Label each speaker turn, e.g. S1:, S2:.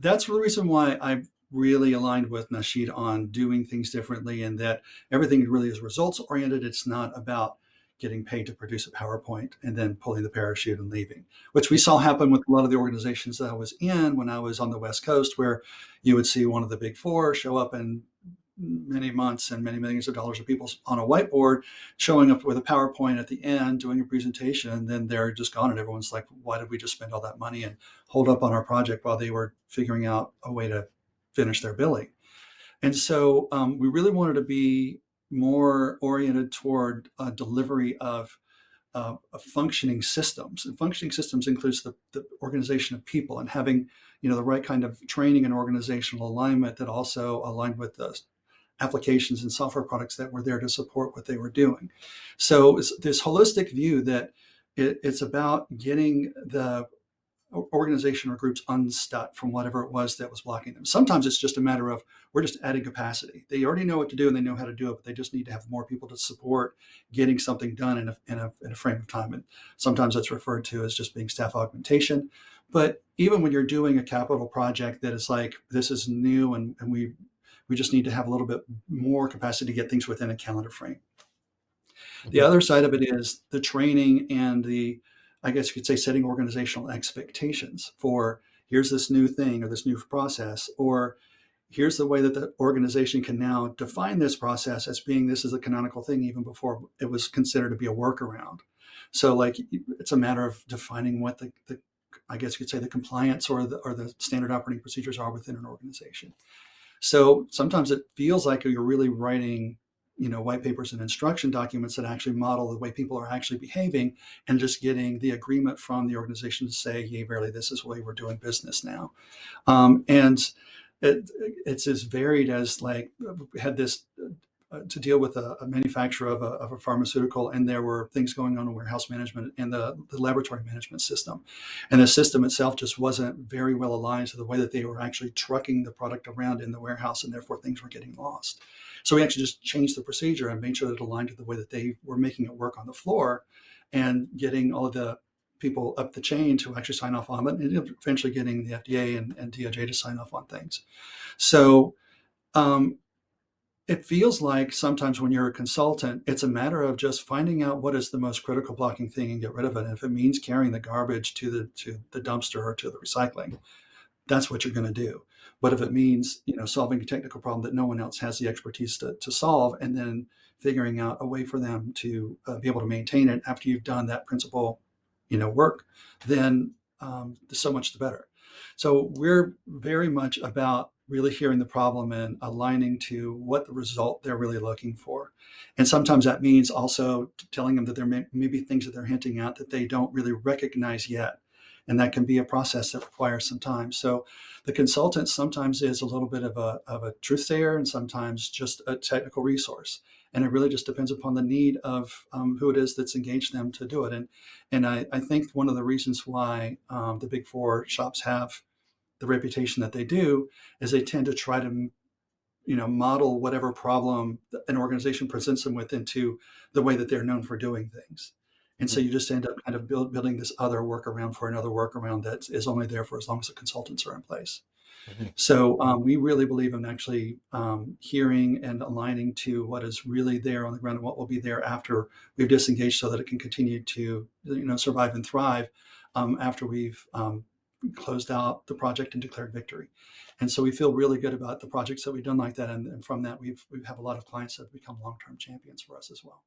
S1: that's the reason why I really aligned with Nasheed on doing things differently, and that everything really is results oriented. It's not about getting paid to produce a PowerPoint and then pulling the parachute and leaving, which we saw happen with a lot of the organizations that I was in when I was on the West Coast, where you would see one of the big four show up and many months and many millions of dollars of people on a whiteboard showing up with a PowerPoint at the end doing a presentation, and then they're just gone, and everyone's like, why did we just spend all that money and hold up on our project while they were figuring out a way to finish their billing? And so we really wanted to be more oriented toward delivery of functioning systems. And functioning systems includes the organization of people, and having the right kind of training and organizational alignment that also aligned with the applications and software products that were there to support what they were doing. So it's this holistic view that it's about getting the organization or groups unstuck from whatever it was that was blocking them. Sometimes it's just a matter of we're just adding capacity. They already know what to do and they know how to do it, but they just need to have more people to support getting something done in a frame of time. And sometimes that's referred to as just being staff augmentation. But even when you're doing a capital project that is like, this is new, and we just need to have a little bit more capacity to get things within a calendar frame. The
S2: Mhm.
S1: other side of it is the training and the, I guess you could say, setting organizational expectations for, here's this new thing or this new process, or here's the way that the organization can now define this process as being, this is a canonical thing even before it was considered to be a workaround. So like it's a matter of defining what the I guess you could say the compliance or the standard operating procedures are within an organization. So sometimes it feels like you're really writing, white papers and instruction documents that actually model the way people are actually behaving, and just getting the agreement from the organization to say, "Yay, verily, this is the way we're doing business now." And it's as varied as, like, we had this to deal with a manufacturer of a pharmaceutical, and there were things going on in warehouse management and the laboratory management system. And the system itself just wasn't very well aligned to the way that they were actually trucking the product around in the warehouse, and therefore things were getting lost. So we actually just changed the procedure and made sure that it aligned to the way that they were making it work on the floor, and getting all of the people up the chain to actually sign off on it, and eventually getting the FDA and DOJ to sign off on things. So um, it feels like sometimes when you're a consultant, it's a matter of just finding out what is the most critical blocking thing and get rid of it. And if it means carrying the garbage to the dumpster or to the recycling, that's what you're going to do. But if it means, solving a technical problem that no one else has the expertise to solve, and then figuring out a way for them to be able to maintain it after you've done that principal, work, then so much the better. So we're very much about really hearing the problem and aligning to what the result they're really looking for. And sometimes that means also telling them that there may be things that they're hinting at that they don't really recognize yet. And that can be a process that requires some time. So the consultant sometimes is a little bit of a truth sayer, and sometimes just a technical resource. And it really just depends upon the need of who it is that's engaged them to do it. And I think one of the reasons why the big four shops have the reputation that they do is they tend to try to model whatever problem an organization presents them with into the way that they're known for doing things. And so
S2: Mhm.
S1: you just end up kind of building this other workaround for another workaround that is only there for as long as the consultants are in place.
S2: Mhm.
S1: So we really believe in actually hearing and aligning to what is really there on the ground and what will be there after we've disengaged, so that it can continue to survive and thrive after we've closed out the project and declared victory. And so we feel really good about the projects that we've done like that, and from that we have a lot of clients that have become long-term champions for us as well.